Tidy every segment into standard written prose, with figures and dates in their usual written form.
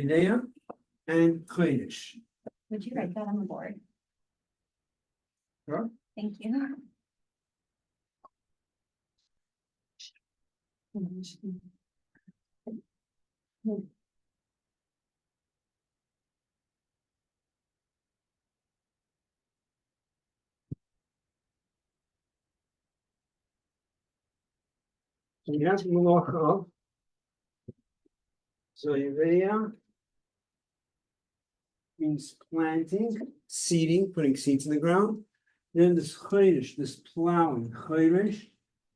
Idea and Chodesh. Would you write that on the board? Sure. Thank you. So you have Malacha. So Yereya means planting, seeding, putting seeds in the ground. Then this Chodesh, this plowing, Chodesh,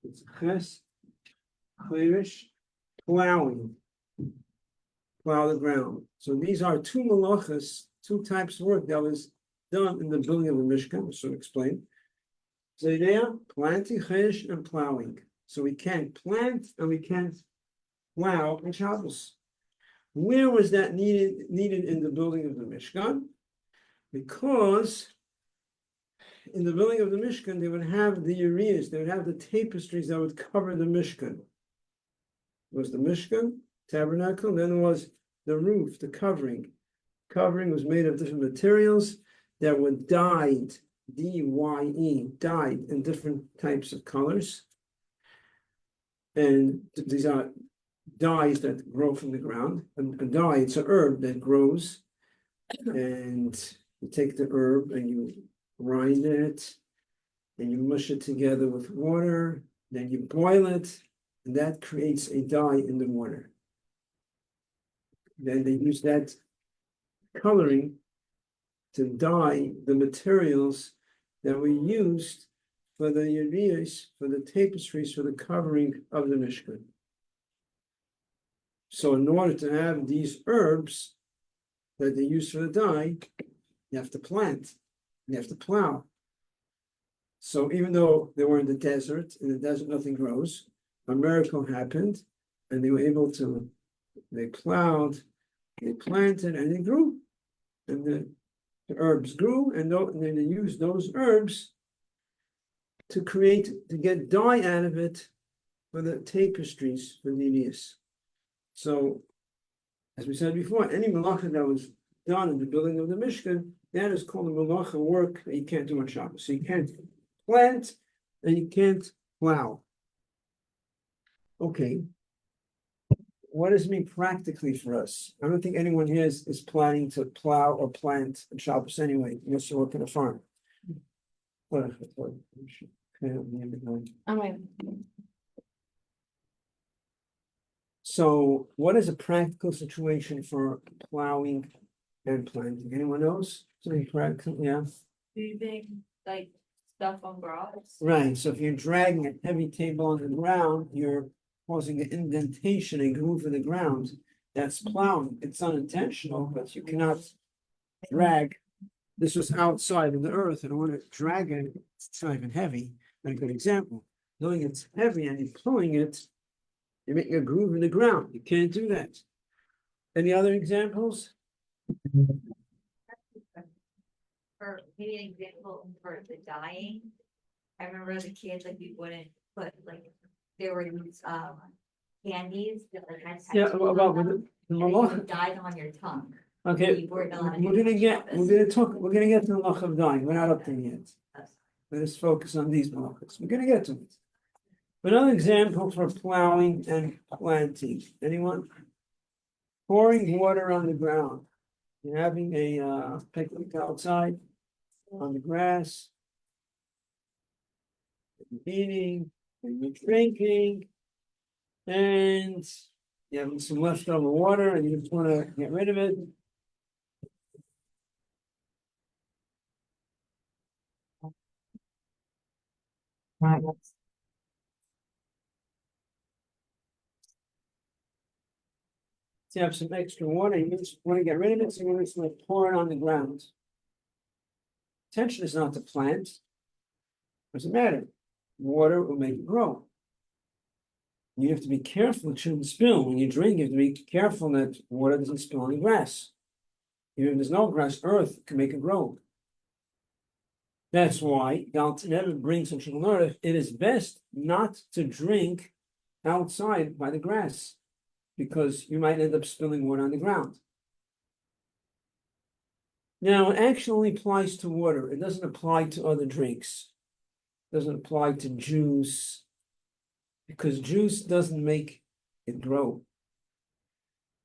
it's Ches, Chodesh, plowing, plow the ground. So these are two malachas, two types of work that was done in the building of the Mishkan, so explain. So Yereya, planting, Chodesh, and plowing. So we can't plant and we can't plow in Shabbos. Where was that needed in the building of the Mishkan? Because in the building of the Mishkan, they would have the areas, they would have the tapestries that would cover the Mishkan. It was the Mishkan, tabernacle, then there was the roof, the covering. Covering was made of different materials that were dyed, D-Y-E, dyed in different types of colors. And these are dyes that grow from the ground. A dye, it's an herb that grows, and you take the herb and you grind it, and you mush it together with water, then you boil it, and that creates a dye in the water. Then they use that coloring to dye the materials that were used for the yerias, for the tapestries, for the covering of the Mishkan. So in order to have these herbs that they use for the dye, you have to plant, you have to plow. So even though they were in the desert nothing grows, a miracle happened, and they were able to, they plowed, they planted, and they grew. And the herbs grew, and then they used those herbs to get dye out of it for the tapestries for the Elias. So, as we said before, any malacha that was done in the building of the Mishkan, that is called a malacha work that you can't do on Shabbos. So you can't plant and you can't plow. Okay. What does it mean practically for us? I don't think anyone here is planning to plow or plant on Shabbos anyway, unless you work in a farm. So what is a practical situation for plowing and planting? Anyone knows? Something practical, yeah. Moving like stuff on grass. Right, so if you're dragging a heavy table on the ground, you're causing an indentation, a groove in the ground. That's plowing. It's unintentional, but you cannot drag. This was outside of the earth, and I want to drag it. It's not even heavy. Not a good example. Knowing it's heavy and you're pulling it, you're making a groove in the ground. You can't do that. Any other examples? For maybe an example for the dyeing, I remember as a kid, like we wouldn't put like there were these candies that like had tattoos on them, and you would dye them on your tongue. Okay, You weren't allowed to we're do gonna that get on to the malach of dying. We're not up there yet. Shabbos. Let's focus on these malachas. We're gonna get to it. Another example for plowing and planting. Anyone? Pouring water on the ground. You're having a picnic outside on the grass. You're eating, and you're drinking, and you have some leftover water and you just want to get rid of it. So you have some extra water, you just want to get rid of it, so you're just going to pour it on the ground. Intention is not to plant. Doesn't matter. Water will make it grow. You have to be careful, it shouldn't spill. When you drink, you have to be careful that water doesn't spill on the grass. Even if there's no grass, earth can make it grow. That's why Galton never brings such an alert. It is best not to drink outside by the grass, because you might end up spilling water on the ground. Now, it actually applies to water. It doesn't apply to other drinks. Doesn't apply to juice, because juice doesn't make it grow.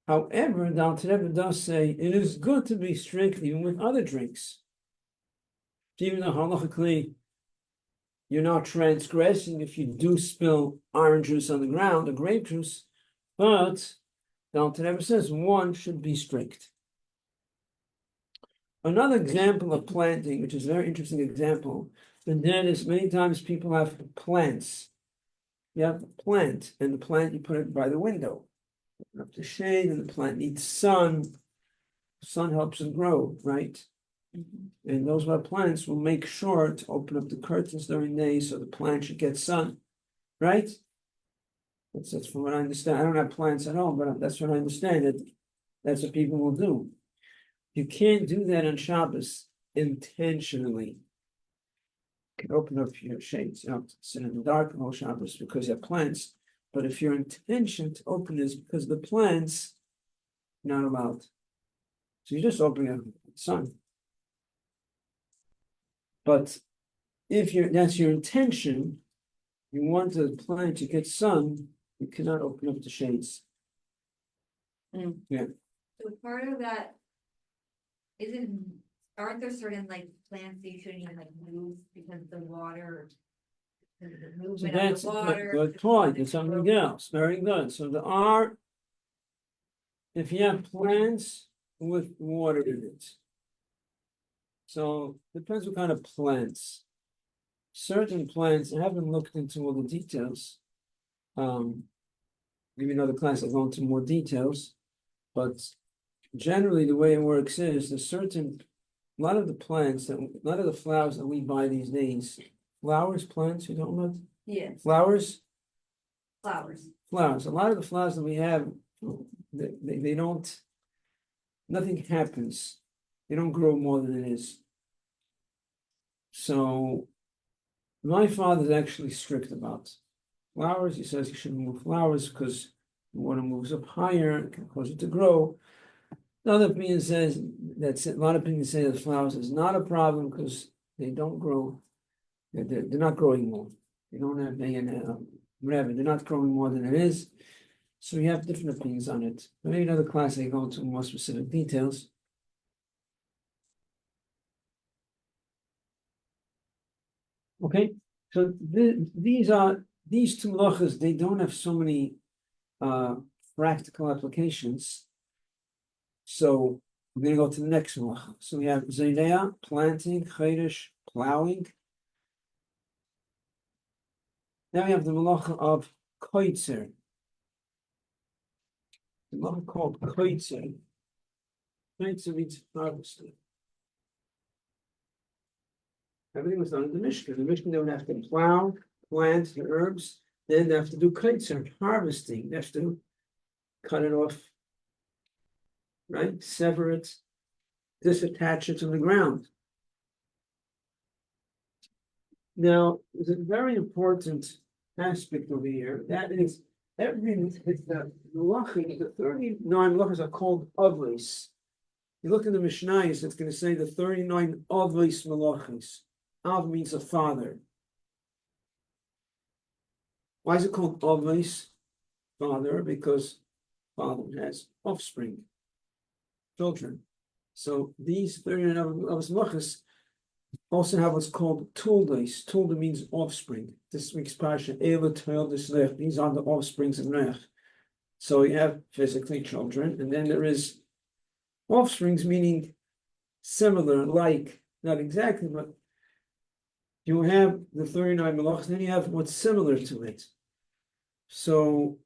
However, the Alter Rebbe does say it is good to be strict even with other drinks. Even though halachically you're not transgressing if you do spill orange juice on the ground or grape juice, but the Alter Rebbe says one should be strict. Another example of planting, which is a very interesting example, and that is many times people have plants. You have a plant, and the plant you put it by the window, open up the shade, and the plant needs sun. Sun helps it grow, right? And those who have plants will make sure to open up the curtains during the day so the plant should get sun, right? That's from what I understand. I don't have plants at home, but that's what I understand. That's what people will do. You can't do that on Shabbos intentionally. You can open up your shades, you don't sit in the dark on Shabbos because you have plants. But if your intention to open is because of the plants, you're not allowed. So you just open it the sun. But if that's your intention, you want the plant to get sun, you cannot open up the shades. Yeah. So part of that aren't there certain like plants that you shouldn't even like move because the water? The So movement of that's the a water. good point. It's something else. Very good. So if you have plants with water in it. So depends what kind of plants. Certain plants, I haven't looked into all the details. Maybe another class I'll go into more details, but generally the way it works is a lot of the flowers that we buy these days, plants, you don't know? Yeah, Flowers. flowers. A lot of the flowers that we have, they don't, nothing happens. They don't grow more than it is. So my father is actually strict about flowers. He says you shouldn't move flowers because the water moves up higher, it can cause it to grow. Another opinion says a lot of opinions say that flowers is not a problem because they don't grow. They're not growing more. They don't have whatever. They're not growing more than it is. So we have different opinions on it. But maybe another class I go into more specific details. Okay, so these two melachos, they don't have so many practical applications. So we're going to go to the next melacha. So we have Zaydeya, planting, Chodesh, plowing. Now we have the melacha of Koitzer. The melacha called Koitzer. Koitzer means harvesting. Everything was done in the Mishkan. The Mishkan, they would have to plow, plant the herbs, then they have to do Koitzer, harvesting. They have to cut it off, right? Sever it, disattach it from the ground. Now, there's a very important aspect over here. That is, the melachim, the 39 melachos are called avos. You look in the Mishnayos, it's going to say the 39 avos melachos. Av means a father. Why is it called avos? Father, because father has offspring, children. So these 39 avos melachos also have what's called tuldos. Tulda means offspring. This week's parsha, Ela Toil Dislech. These are the offsprings of Noach. So you have physically children, and then there is offsprings, meaning similar, like, not exactly, but you have the 39 melachos, then you have what's similar to it. So,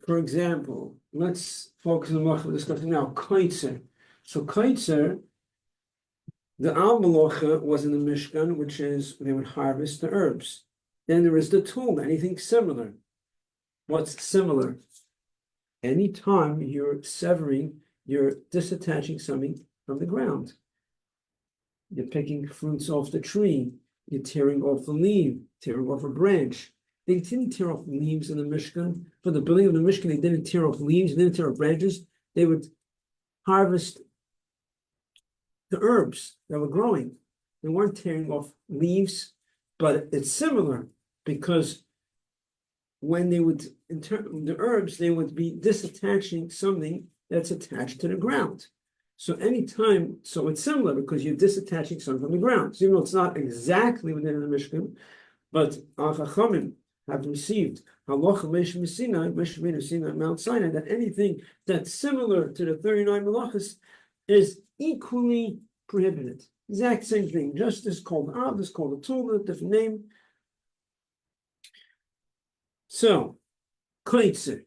for example, let's focus on the melachos we're discussing now, Koitzer. So Koitzer, the Al Melacha was in the Mishkan, which is they would harvest the herbs. Then there is the tool, anything similar. What's similar? Anytime you're severing, you're disattaching something from the ground. You're picking fruits off the tree. You're tearing off the leaf, tearing off a branch. They didn't tear off leaves in the Mishkan. For the building of the Mishkan, they didn't tear off leaves, they didn't tear off branches. They would harvest the herbs that were growing. They weren't tearing off leaves, but it's similar because when they would the herbs, they would be disattaching something that's attached to the ground. So anytime, so it's similar because you're disattaching something from the ground. So even though it's not exactly within the Mishkan, but our Chachamim have received Halacha Moshe Sinai, Moshe Rabbeinu Sinai, Mount Sinai, that anything that's similar to the 39 Malachas is equally prohibited. Exact same thing, just as called Av, is called a tool, different name. So, Kaitzer,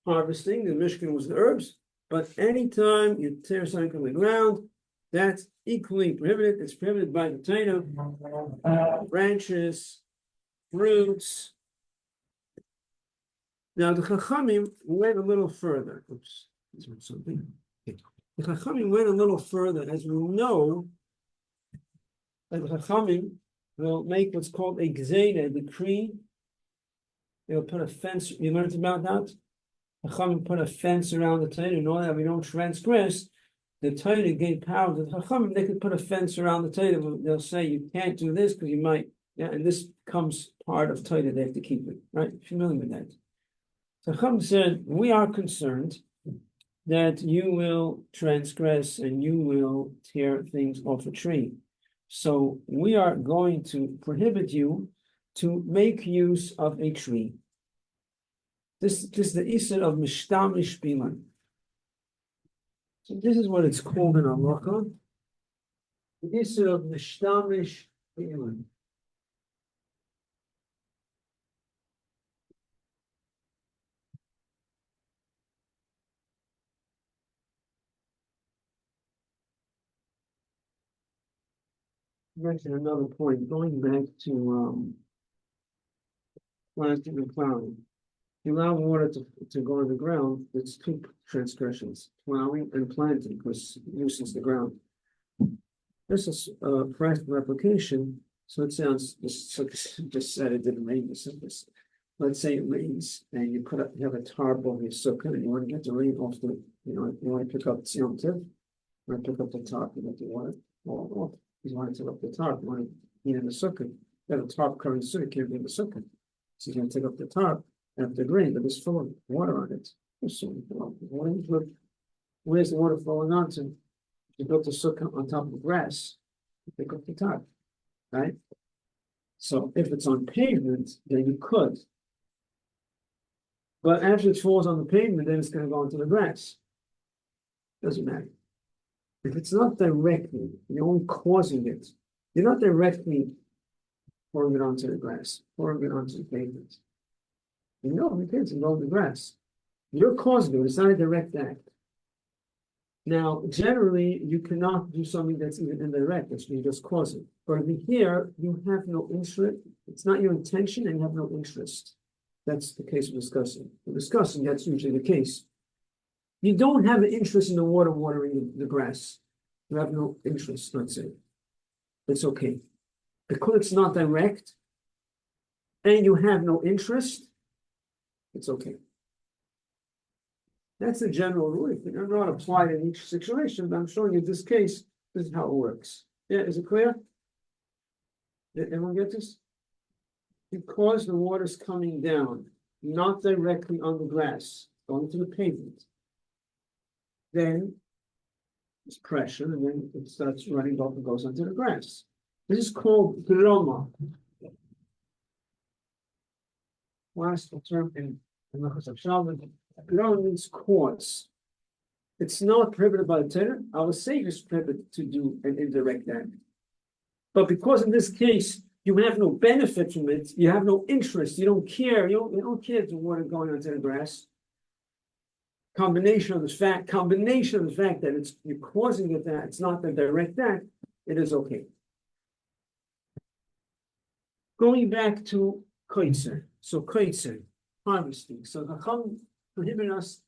harvesting, the Mishkan was the herbs, but anytime you tear something from the ground, that's equally prohibited. It's prohibited by the Torah, branches, roots. Now the Chachamim went a little further. Oops, something. The Chachamim went a little further, as we know. That the Chachamim will make what's called a gzeira, a decree. They'll put a fence. You learned about that. The Chachamim put a fence around the Torah in order that we don't transgress. The Torah gave power to the Chachamim. They could put a fence around the Torah. They'll say you can't do this because you might. Yeah, and this becomes part of Torah. They have to keep it, right? Familiar with that. So Chacham said, we are concerned that you will transgress and you will tear things off a tree. So we are going to prohibit you to make use of a tree. This is the Isser of Mishtamish Bilan. So this is what it's called in Halacha. The Isser of Mishtamish Bilan. Mention another point, going back to planting and plowing. You allow water to go in the ground, it's two transgressions, plowing and planting, because it loosens the ground. This is a practical application, so it sounds just said it didn't rain. Let's say it rains and you have a tarp over your sukkah and you want to get the rain off the, you want to pick up the Tziyom Tiv, you want to pick up the tarp and get the water off. You want to take up the tarp, you want to heat in the sukkah. You have a tarp covering the sukkah, you can't be in the sukkah. So you're going to take up the tarp after the rain, but it's full of water on it. So, where's the water flowing onto? You built the sukkah on top of the grass, you pick up the tarp, right? So if it's on pavement, then you could. But after it falls on the pavement, then it's going to go into the grass. Doesn't matter. If it's not directly, you're only causing it. You're not directly pouring it onto the grass, pouring it onto the pavement. You know, the kids involve the grass. You're causing it. It's not a direct act. Now, generally, you cannot do something that's even indirect. That's you just cause it. But here, you have no interest. It's not your intention, and you have no interest. That's the case we're discussing. We're discussing that's usually the case. You don't have an interest in the water watering the grass. You have no interest, let's say. It's okay. Because it's not direct and you have no interest, it's okay. That's the general rule. If you're not applied in each situation, but I'm showing you this case, this is how it works. Yeah, is it clear? Did everyone get this? Because the water's coming down, not directly on the grass, going to the pavement. Then there's pressure, and then it starts running off and goes onto the grass. This is called droma. Last term in Mechas Shabbat, droma means cause. It's not prohibited by the Torah. Our Savior is prohibited to do an indirect act. But because in this case you have no benefit from it, you have no interest, you don't care, you don't care the water going onto the grass. Combination of the fact that you're causing it that it's not the direct act, it is okay. Going back to Kaitzer. So Kaitzer, harvesting. So Chacham prohibited us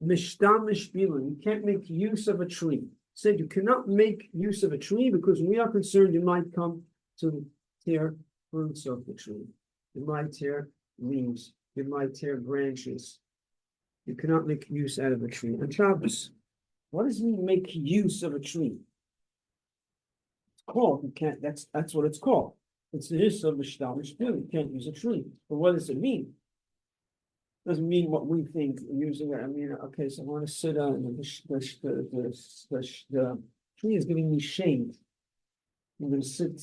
mishtamish bilan. You can't make use of a tree. Said you cannot make use of a tree because we are concerned you might come to tear fruits of the tree. You might tear leaves. You might tear branches. You cannot make use out of a tree on Shabbos. What does it mean make use of a tree? It's called, you can't, that's what it's called. It's the use of a shtamish bill, you can't use a tree. But what does it mean? Doesn't mean what we think using it. I mean, okay, so I want to sit on the tree is giving me shade. I'm gonna sit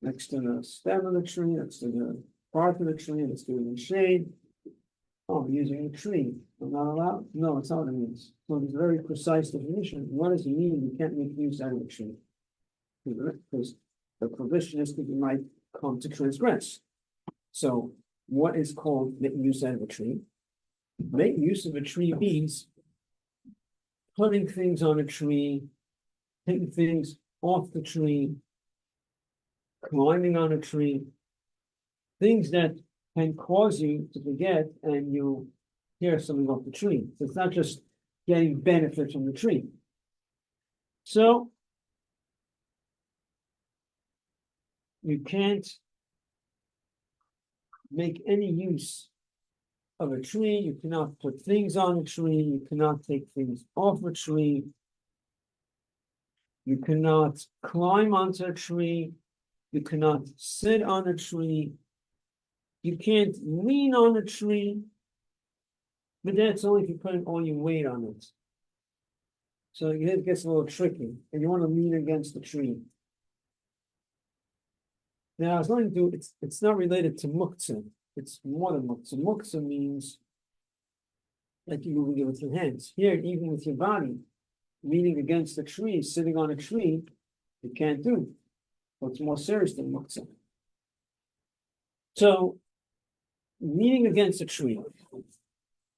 next to the stem of the tree, next to the part of the tree, and it's giving me shade. Oh, I'm using a tree. I'm not allowed? No, it's not what it means. So it's a very precise definition. What does it mean you can't make use out of a tree? Because the prohibition is that you might come to transgress. So what is called making use out of a tree? Making use of a tree means putting things on a tree, taking things off the tree, climbing on a tree, things that can cause you to forget and you hear something off the tree. So it's not just getting benefit from the tree. So you can't make any use of a tree, you cannot put things on a tree, you cannot take things off a tree, you cannot climb onto a tree, you cannot sit on a tree, you can't lean on a tree, but that's only if you put all your weight on it. So it gets a little tricky, and you want to lean against the tree. Now, I was going to do, it's not related to muktzah, it's more than muktzah. Muktzah means like you moving it with your hands. Here, even with your body, leaning against the tree, sitting on a tree, you can't do. Well, it's more serious than muktzah. So, leaning against a tree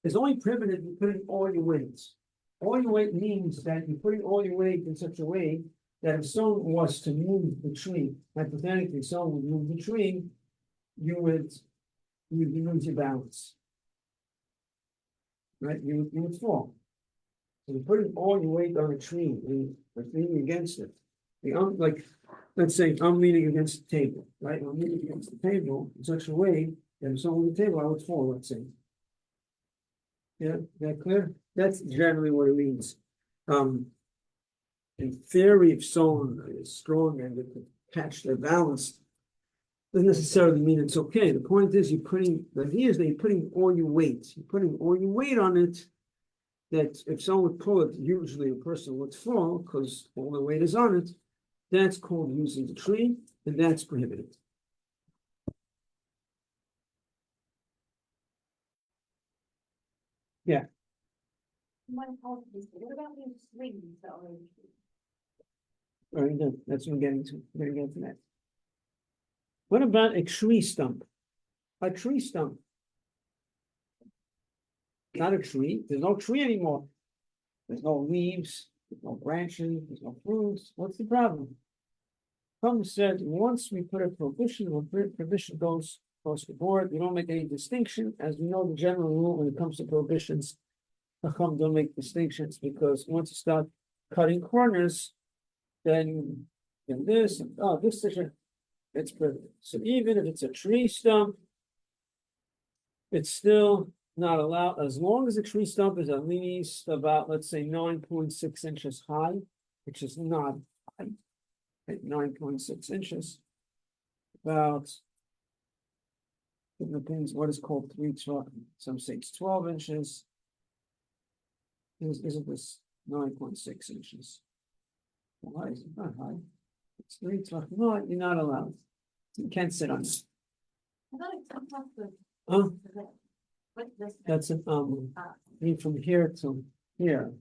is only prohibited if you're putting all your weight. All your weight means that you're putting all your weight in such a way that if someone was to move the tree, hypothetically, someone would move the tree, you would lose your balance. Right? You would fall. So you're putting all your weight on a tree and leaning against it. Like, let's say I'm leaning against the table, right? I'm leaning against the table in such a way that if someone on the table, I would fall, let's say. Yeah, that clear? That's generally what it means. In theory, if someone is strong and they can catch their balance, doesn't necessarily mean it's okay. The point is the idea is that you're putting all your weight. You're putting all your weight on it, that if someone would pull it, usually a person would fall because all the weight is on it. That's called using the tree, and that's prohibited. Yeah. What about these swings that are in the tree? Very good. That's what I'm getting to. We're going to get to that. What about a tree stump? A tree stump. Not a tree. There's no tree anymore. There's no leaves. There's no branches. There's no fruits. What's the problem? Some said once we put a prohibition, prohibition goes across the board. We don't make any distinction. As we know, the general rule when it comes to prohibitions, Chacham don't make distinctions because once you start cutting corners, then this and this is it's prohibited. So even if it's a tree stump, it's still not allowed as long as the tree stump is at least about, let's say, 9.6 inches high, which is not high, 9.6 inches. About it depends what is called 312. Some say it's 12 inches. Isn't this 9.6 inches? Why is it not high? It's 312. No, you're not allowed. You can't sit on it. I thought it's sometimes the. Oh, What's this? that's an I mean from here to here.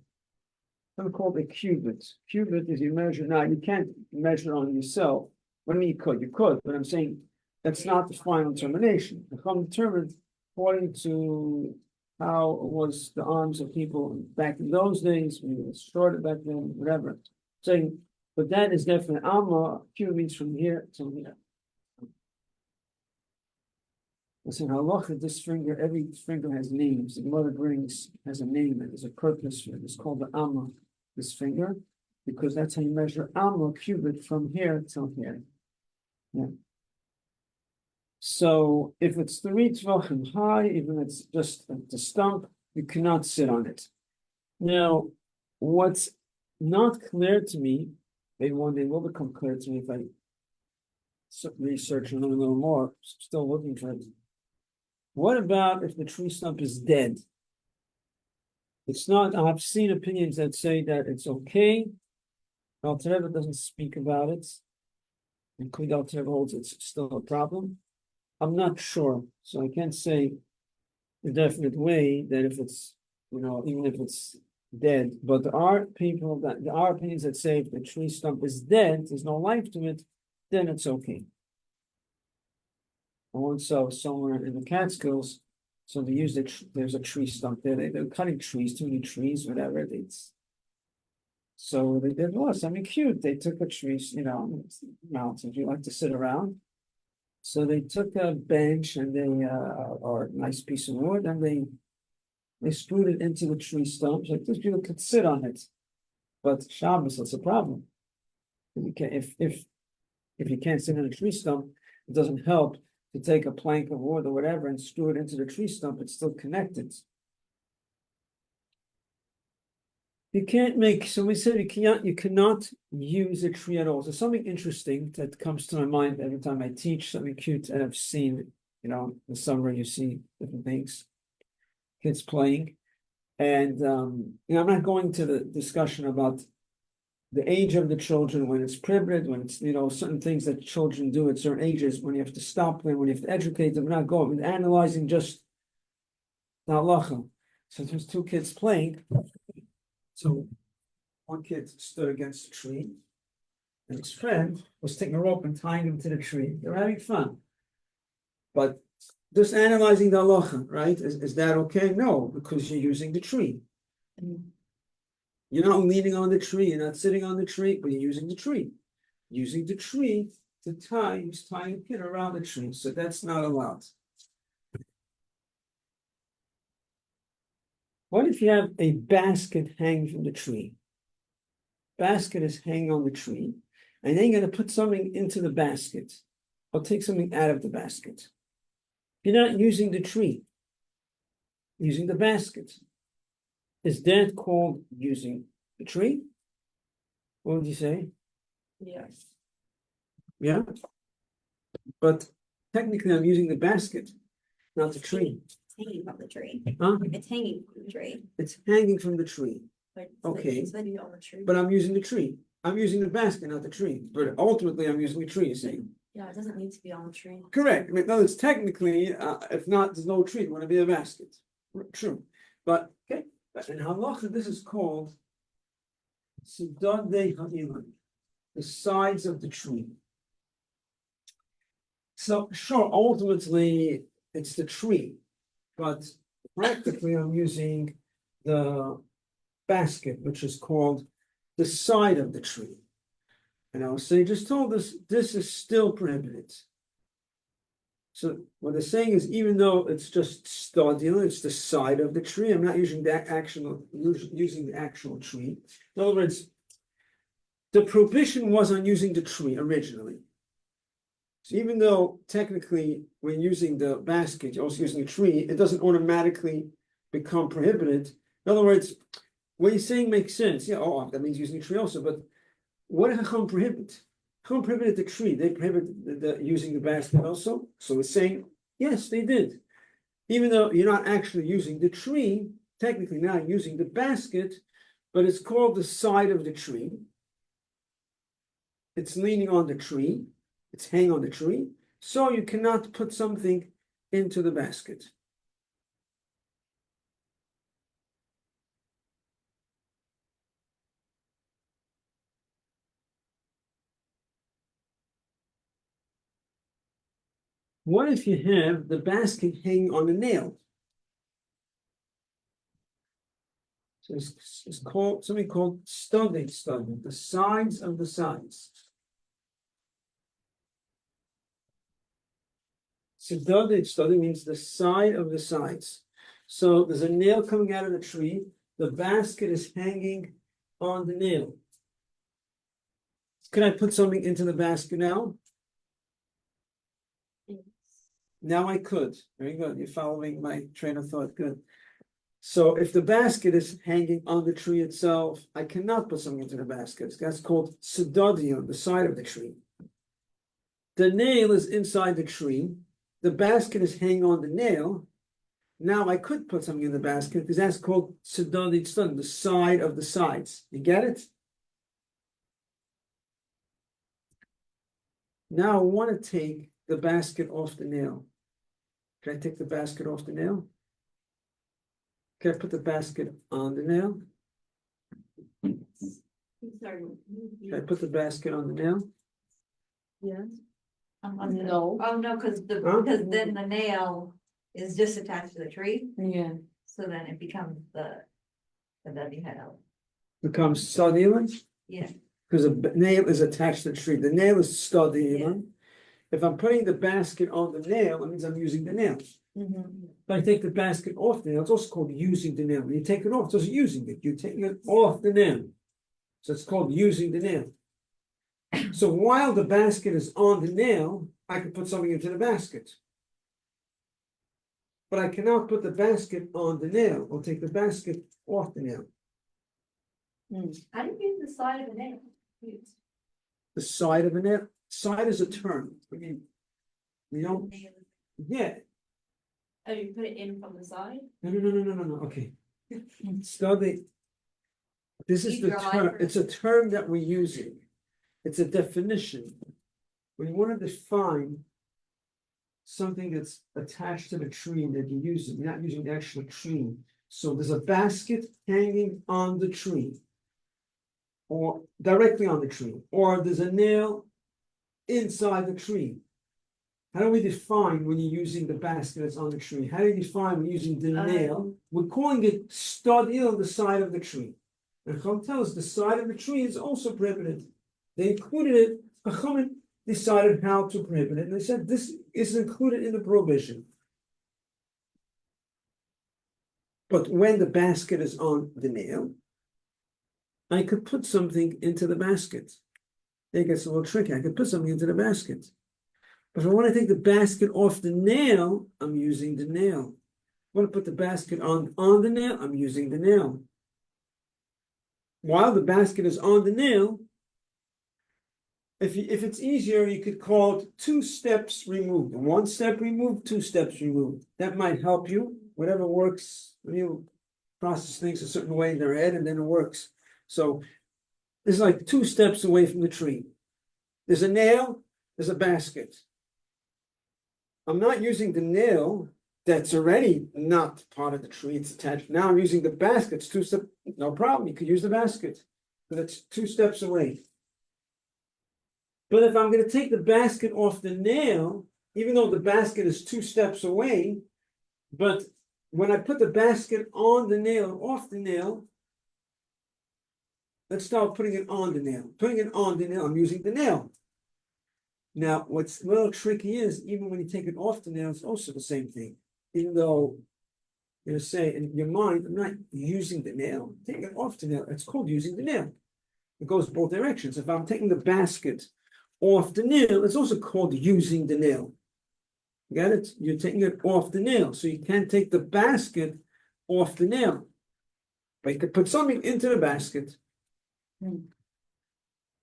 Something called a cubit. Cubit is you measure now. You can't measure on yourself. What do you mean you could? You could, but I'm saying that's not the final determination. The final determined according to how it was the arms of people back in those days, when it was shorter back then, whatever. Saying, but that is definitely Alma, cubit means from here to here. Listen, halacha, this finger, every finger has names. The mother has a name, and there's a purpose for it. It's called the Alma, this finger, because that's how you measure Alma, cubit, from here till here. Yeah. So if it's 3 tvachim high, even if it's just the stump, you cannot sit on it. Now, What's not clear to me, maybe one day will become clear to me if I research and learn a little more, still looking for it. What about if the tree stump is dead? It's not, I've seen opinions that say that it's okay. Alter Rebbe doesn't speak about it. And Klid Alter Rebbe holds it's still a problem. I'm not sure, so I can't say a definite way that if it's, even if it's dead, but there are opinions that say if the tree stump is dead, there's no life to it, then it's okay. I once saw somewhere in the Catskills, so they used there's a tree stump there. They're cutting trees, too many trees, whatever. So they did something cute. They took a tree, mountains you like to sit around. So they took a bench and or a nice piece of wood, and they screwed it into the tree stumps. Like these people could sit on it. But Shabbos, that's a problem. If you can't sit on a tree stump, it doesn't help to take a plank of wood or whatever and screw it into the tree stump. It's still connected. You can't make, so we said you cannot use a tree at all. So something interesting that comes to my mind every time I teach, something cute, and I've seen, in the summer you see different things, kids playing. And I'm not going to the discussion about the age of the children, when it's privileged, when it's, certain things that children do at certain ages, when you have to stop them, when you have to educate them. We're not going, we're analyzing just the halacha. So there's two kids playing. So one kid stood against a tree, and his friend was taking a rope and tying him to the tree. They're having fun. But just analyzing the halacha, right? Is that okay? No, because you're using the tree. You're not leaning on the tree, you're not sitting on the tree, but you're using the tree. Using the tree to he's tying a kid around the tree, so that's not allowed. What if you have a basket hanging from the tree? Basket is hanging on the tree, and then you're going to put something into the basket, or take something out of the basket. You're not using the tree, using the basket. Is that called using the tree? What would you say? Yes. Yeah. But technically I'm using the basket, not the tree. It's hanging from the tree. Huh? It's hanging from the tree. It's hanging from the tree. Like, Okay. it's maybe on the tree. But I'm using the tree. I'm using the basket, not the tree. But ultimately I'm using the tree, you're saying. Yeah, it doesn't need to be on the tree. Correct. I mean, no, it's technically, if not, there's no tree, it want to be a basket. True. But okay. But in halacha, this is called Sidadei Ha'ilan, the sides of the tree. So sure, ultimately it's the tree, but practically I'm using the basket, which is called the side of the tree. So you just told us this is still prohibited. So what they're saying is, even though it's just stadium, it's the side of the tree. I'm not using using the actual tree. In other words, the prohibition was on using the tree originally. So even though technically when using the basket, you're also using a tree, it doesn't automatically become prohibited. In other words, what you're saying makes sense. Yeah, that means using a tree also. But what did Chacham prohibit? Chacham prohibited the tree. They prohibited using the basket also. So it's saying, yes, they did. Even though you're not actually using the tree, technically not using the basket, but it's called the side of the tree. It's leaning on the tree. It's hanging on the tree. So you cannot put something into the basket. What if you have the basket hanging on a nail? So it's called something called studding, the sides of the sides. Studding means the side of the sides. So there's a nail coming out of the tree. The basket is hanging on the nail. Can I put something into the basket now? Now I could. Very good. You're following my train of thought. Good. So if the basket is hanging on the tree itself, I cannot put something into the basket. That's called sidodi, on the side of the tree. The nail is inside the tree. The basket is hanging on the nail. Now I could put something in the basket because that's called sidodi tzaddi, the side of the sides. You get it? Now I want to take the basket off the nail. Can I take the basket off the nail? Can I put the basket on the nail? Can I put the basket on the nail? Yes. No. Oh, no, because Huh? then the nail is just attached to the tree, Yeah. so then it becomes the W head out. Becomes stud Yeah. because the nail is attached to the tree. The nail is stud Yeah. If I'm putting the basket on the nail, it means I'm using the nail. Mm-hmm. If I take the basket off the nail, it's also called using the nail. When you take it off, it's also using it. You're taking it off the nail. So it's called using the nail. So while the basket is on the nail, I can put something into the basket. But I cannot put the basket on the nail or take the basket off the nail. How do you use the side of a nail? The side of a nail. Side is a term. I mean, we don't. Yeah. Oh, you put it in from the side? No. Okay. Study. This is You the draw it term. for- It's a term that we're using. It's a definition. When you want to define something that's attached to the tree that you're using, you're not using the actual tree. So there's a basket hanging on the tree, or directly on the tree, or there's a nail inside the tree. How do we define when you're using the basket that's on the tree? How do you define when you're using the nail? We're calling it stud on the side of the tree. And Chacham tells us the side of the tree is also prohibited. They included it. Chacham decided how to prohibit it, and they said this is included in the prohibition. But when the basket is on the nail, I could put something into the basket. It gets a little tricky. I could put something into the basket. But if I want to take the basket off the nail, I'm using the nail. I want to put the basket on the nail, I'm using the nail. While the basket is on the nail, if it's easier, you could call it 2 steps removed. 1 step removed, 2 steps removed. That might help you. Whatever works when you process things a certain way in their head, and then it works. So it's like 2 steps away from the tree. There's a nail, there's a basket. I'm not using the nail that's already not part of the tree, it's attached. Now I'm using the basket, it's 2 steps, no problem, you could use the basket, but it's 2 steps away. But if I'm going to take the basket off the nail, even though the basket is 2 steps away, but when I put the basket on the nail or off the nail, let's start putting it on the nail. Putting it on the nail, I'm using the nail. Now, what's a little tricky is, even when you take it off the nail, it's also the same thing. Even though you say in your mind, I'm not using the nail, taking it off the nail, it's called using the nail. It goes both directions. If I'm taking the basket off the nail, it's also called using the nail. Got it? You're taking it off the nail, so you can't take the basket off the nail. But you could put something into the basket.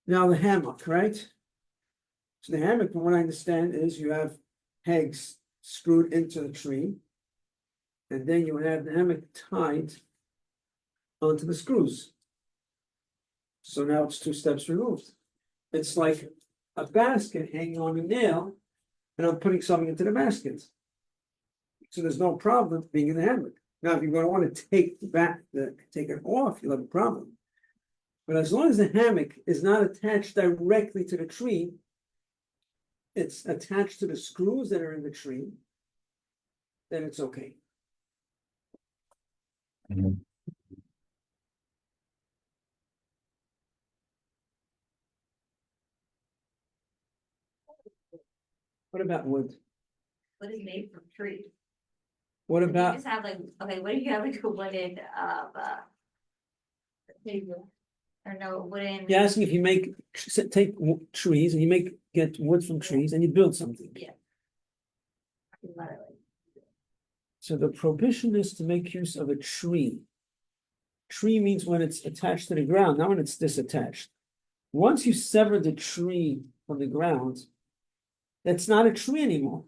Now the hammock, right? So the hammock, from what I understand, is you have pegs screwed into the tree, and then you have the hammock tied onto the screws. So now it's 2 steps removed. It's like a basket hanging on a nail, and I'm putting something into the basket. So there's no problem being in the hammock. Now, if you're going to want to take it off, you'll have a problem. But as long as the hammock is not attached directly to the tree, it's attached to the screws that are in the tree, then it's okay. What about wood? What is made from trees? What You about just have like, okay, what if you have like a wooden, table? Or no, wooden. you're asking if you take trees and you get wood from trees and you build something. Yeah. So the prohibition is to make use of a tree. Tree means when it's attached to the ground, not when it's disattached. Once you sever the tree from the ground, that's not a tree anymore.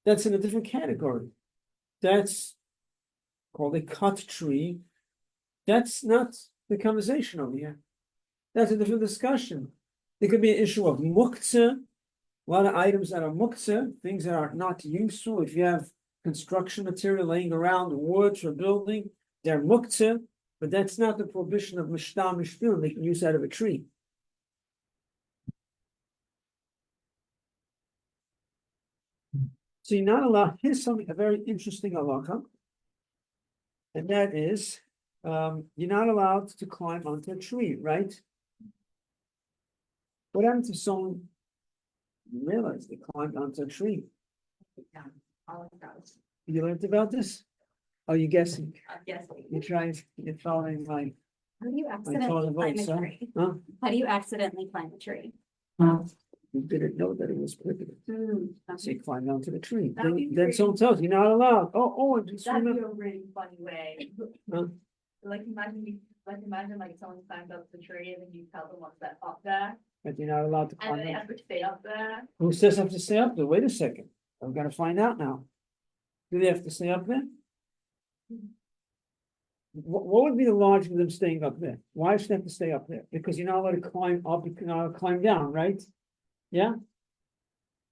That's in a different category. That's called a cut tree. That's not the conversation over here. That's a different discussion. There could be an issue of muktzah, a lot of items that are muktzah, things that are not useful. If you have construction material laying around, wood for building, they're muktzah, but that's not the prohibition of mishtam mishpil, making use out of a tree. So you're not allowed, here's something, a very interesting halacha, and that is, you're not allowed to climb onto a tree, right? What happens if someone realized they climbed onto a tree? You learned about this? Oh, you guessing? Yes. You're following my How do you tone accidentally of climb voice, a huh? tree? Huh? How do you accidentally climb a tree? You didn't know that it was prohibited. So you climbed onto the tree. That'd be Then pretty- someone tells you, you're not allowed. I just That'd be remember. a really funny way. Huh? Like imagine like someone climbed up the tree and then you tell them what's that up there, But you're not allowed to and climb then they up. have to stay up there. Who says I have to stay up there? Wait a second. I'm gonna find out now. Do they have to stay up there? What would be the logic of them staying up there? Why should they have to stay up there? Because you're not allowed to climb up, you can not climb down, right? Yeah?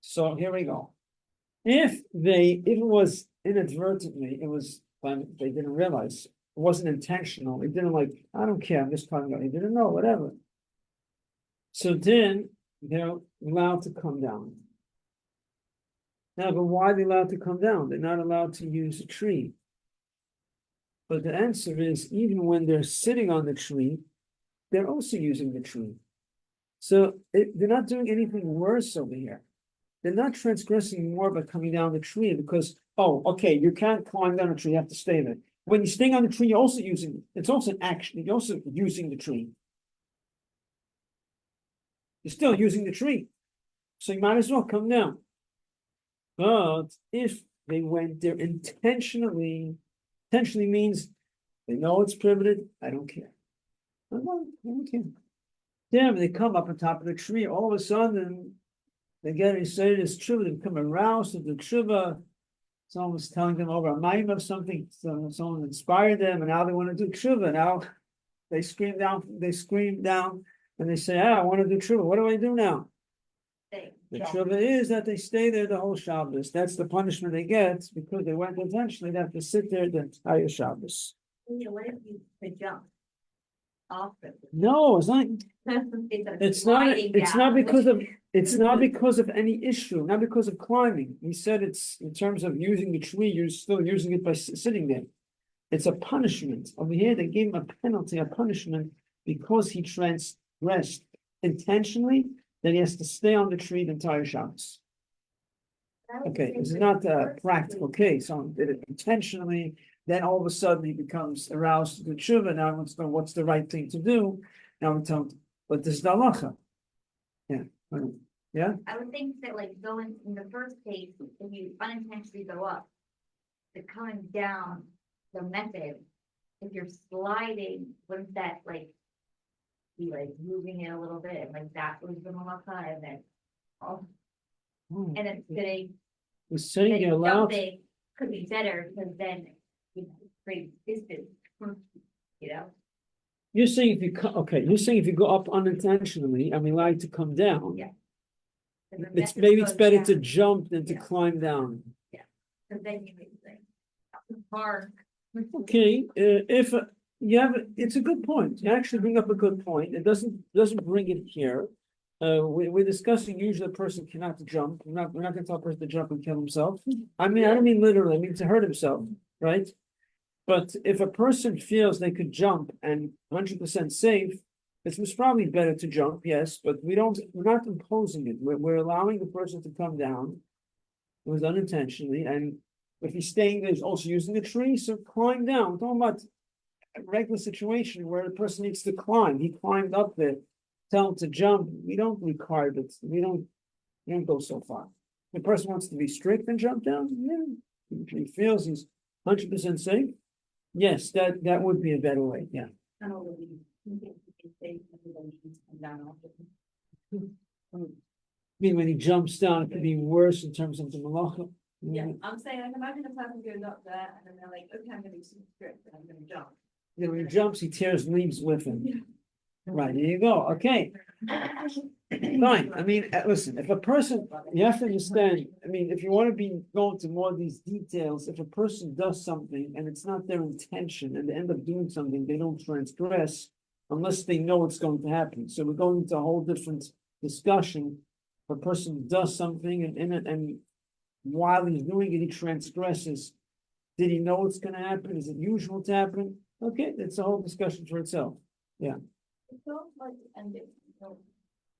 So here we go. If it was inadvertently, they didn't realize, it wasn't intentional, they didn't like, I don't care, I'm just climbing up, they didn't know, whatever. So then they're allowed to come down. Now, but why are they allowed to come down? They're not allowed to use a tree. But the answer is, even when they're sitting on the tree, they're also using the tree. So they're not doing anything worse over here. They're not transgressing more by coming down the tree because, oh, okay, you can't climb down a tree, you have to stay there. When you're staying on the tree, you're also using, it's also an action, you're also using the tree. You're still using the tree. So you might as well come down. But if they went there intentionally means they know it's prohibited, I don't care. I don't care. Yeah, but they come up on top of the tree, all of a sudden, they get excited, it's true, they become aroused to the tshuva. Someone was telling them over a mime of something, so someone inspired them, and now they want to do tshuva. Now they scream down, and they say, I want to do tshuva. What do I do now? The tshuva is that they stay there the whole Shabbos. That's the punishment they get because they went intentionally. They have to sit there the entire Shabbos. What if you could jump off it? No, it's not. It's not. It's not because of. It's not because of any issue. Not because of climbing. He said it's in terms of using the tree. You're still using it by sitting there. It's a punishment. Over here, they gave him a penalty, a punishment because he transgressed intentionally. Then he has to stay on the tree the entire Shabbos. Okay, this is not a practical case. Someone did it intentionally, then all of a sudden he becomes aroused to the tshuva. Now wants to know what's the right thing to do. Now we tell him, but this is the halacha. Yeah. I would think that like going in the first case, if you unintentionally go up, the coming down, the method, if you're sliding, wouldn't that like be like moving it a little bit and like that was the malacha and then and then sitting, We're saying then you're allowed. jumping could be better because then you create distance, you know? You're saying if you you're saying if you go up unintentionally and we like to come down. Yeah. It's maybe it's better to Because jump than to Yeah. climb down. then you make like park. Okay, if you have, it's a good point. You actually bring up a good point. It doesn't bring it here. We're discussing usually a person cannot jump. We're not gonna tell a person to jump and kill himself. I don't mean literally, I mean to hurt himself, right? But if a person feels they could jump and 100% safe, it's probably better to jump, yes, but we're not imposing it. We're allowing the person to come down. It was unintentionally, and if he's staying there, he's also using the tree, so climb down. We're talking about a regular situation where the person needs to climb. He climbed up there, tell him to jump. We don't require it. We don't go so far. The person wants to be strict and jump down, yeah, If he feels he's 100% safe, yes, that would be a better way, yeah. And all of these, you think you can say everybody needs to come down after. I mean, when he jumps down, it could be worse in terms of the malacha. Yeah, I'm saying, like, imagine a person goes up there and then they're like, okay, I'm gonna do some script and I'm gonna jump. Yeah, when he jumps, he tears leaves with him. Yeah. Right, there you go, okay. Fine, I mean, listen, if a person, you have to understand, I mean, if you want to be going to more of these details, if a person does something and it's not their intention and they end up doing something, they don't transgress unless they know it's going to happen. So we're going into a whole different discussion. If a person does something and while he's doing it, he transgresses. Did he know it's going to happen? Is it usual to happen? Okay, that's a whole discussion for itself. It feels like the ending, so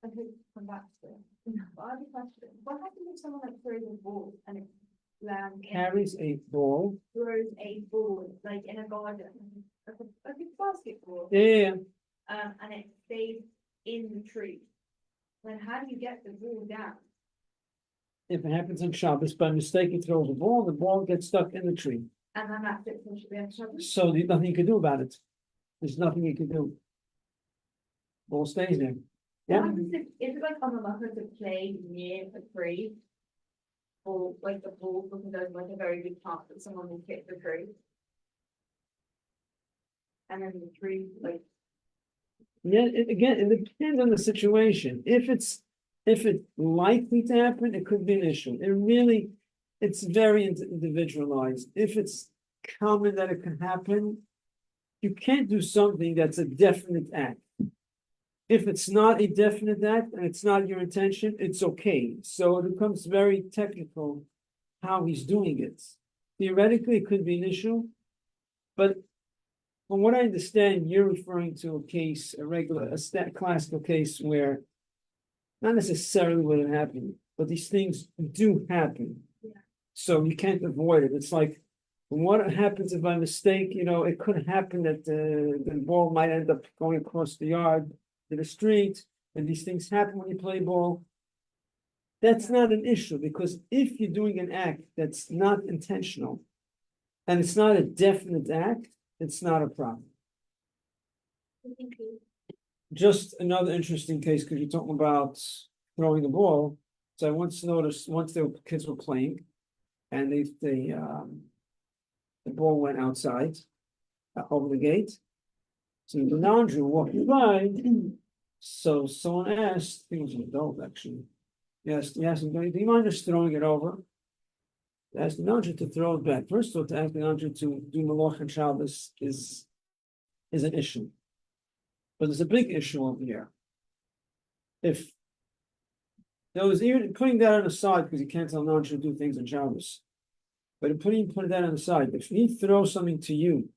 I could come back to it. But I have a question, what happens if someone like throws a ball and it lands, Carries a ball. throws a ball, like in a garden, like a basketball, Yeah. and it stays in the tree? Then how do you get the ball down? If it happens on Shabbos, by mistake, you throw the ball gets stuck in the tree. And then that's it, so should be on So there's nothing you can do about it. There's nothing you can do. Ball stays there. Yeah, Is it like on the marker to play near a tree? Or like the ball, because there's like a very good chance that someone will hit the tree. And then the tree, like, yeah, again, it depends on the situation. If it's likely to happen, it could be an issue. It's very individualized. If it's common that it can happen, you can't do something that's a definite act. If it's not a definite act and it's not your intention, it's okay. So it becomes very technical how he's doing it. Theoretically, it could be an issue, but from what I understand, you're referring to a case, classical case where not necessarily what it happened, but these things do happen. Yeah. So you can't avoid it. It's like what happens if by mistake, it could happen that the ball might end up going across the yard to the street, and these things happen when you play ball. That's not an issue, because if you're doing an act that's not intentional and it's not a definite act, it's not a problem. Just another interesting case, because you're talking about throwing the ball. So I once noticed, once the kids were playing and the ball went outside over the gate. So the laundry walking by. So someone asked, I think it was an adult actually. Yes, do you mind just throwing it over? Ask the laundry to throw it back. First of all, to ask the laundry to do malach and Shabbos is an issue. But there's a big issue over here. If there was even putting that on the side, because you can't tell laundry to do things on Shabbos. But putting that on the side, if he throws something to you,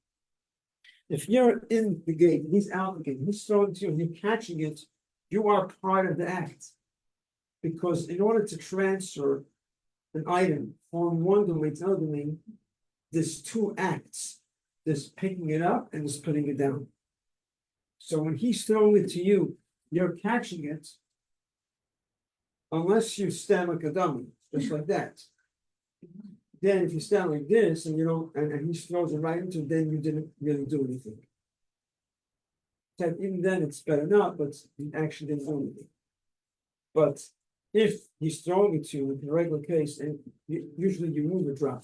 if you're in the gate, he's out the gate, he's throwing to you, and you're catching it, you are part of the act. Because in order to transfer an item from one domain to another domain, there's two acts. There's picking it up and there's putting it down. So when he's throwing it to you, you're catching it, unless you stand like a dummy, just like that. Then if you stand like this and you don't, and he throws it right into, then you didn't really do anything. So even then it's better not, but you actually didn't do anything. But if he's throwing it to you in the regular case, and usually you move a drop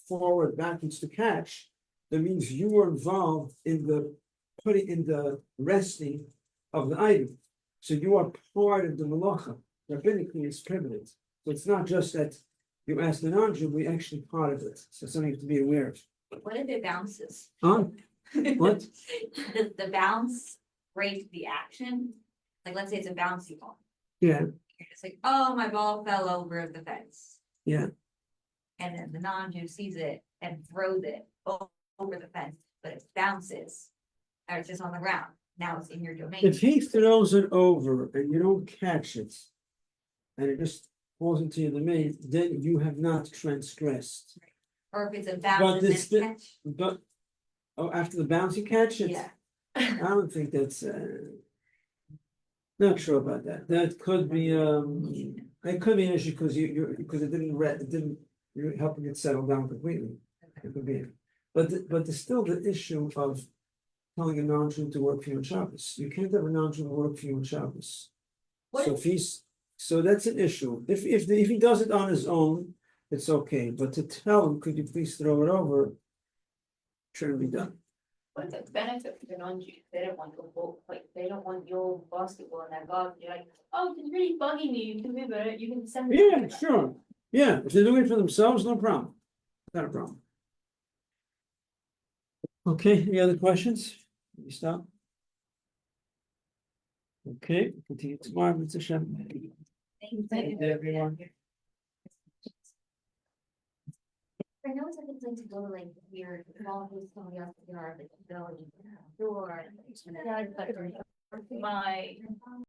forward, backwards to catch, that means you were involved in the resting of the item. So you are part of the malacha. Rabbinically, it's privileged. So it's not just that you ask the non-Jew, we're actually part of it. So something you have to be aware of. What if it bounces? Huh? What? Does the bounce break the action? Like, let's say it's a bouncy ball. Yeah, It's like, oh, my ball fell over the fence. yeah. And then the non-Jew sees it and throws it over the fence, but it bounces. Or it's just on the ground. Now it's in your domain. If he throws it over and you don't catch it, and it just falls into your domain, then you have not transgressed. Or if it's a But bounce and this, then catch. but, after the bounce you catch it? Yeah. I don't think that's, not sure about that. That could be, it could be an issue because because it didn't you're helping it settle down completely. It could be. But there's still the issue of telling a non-Jew to work for you on Shabbos. You can't have a non-Jew work for you on Shabbos. So if he's, so that's an issue. If he does it on his own, it's okay. But to tell him, could you please throw it over? Shouldn't be done. But it's a benefit for the non-Jews, they don't want your ball, like, they don't want your basketball in their garden, you're like, oh, it's really bugging you, you can move it, you can send it. Yeah, sure. Yeah, if they're doing it for themselves, no problem. Not a problem. Okay, any other questions? You stop. Okay, continue tomorrow, Mr. Hashem. Thank you, everyone. I know it's a good thing to go to like weird, volunteers, somebody else, like, village, door. My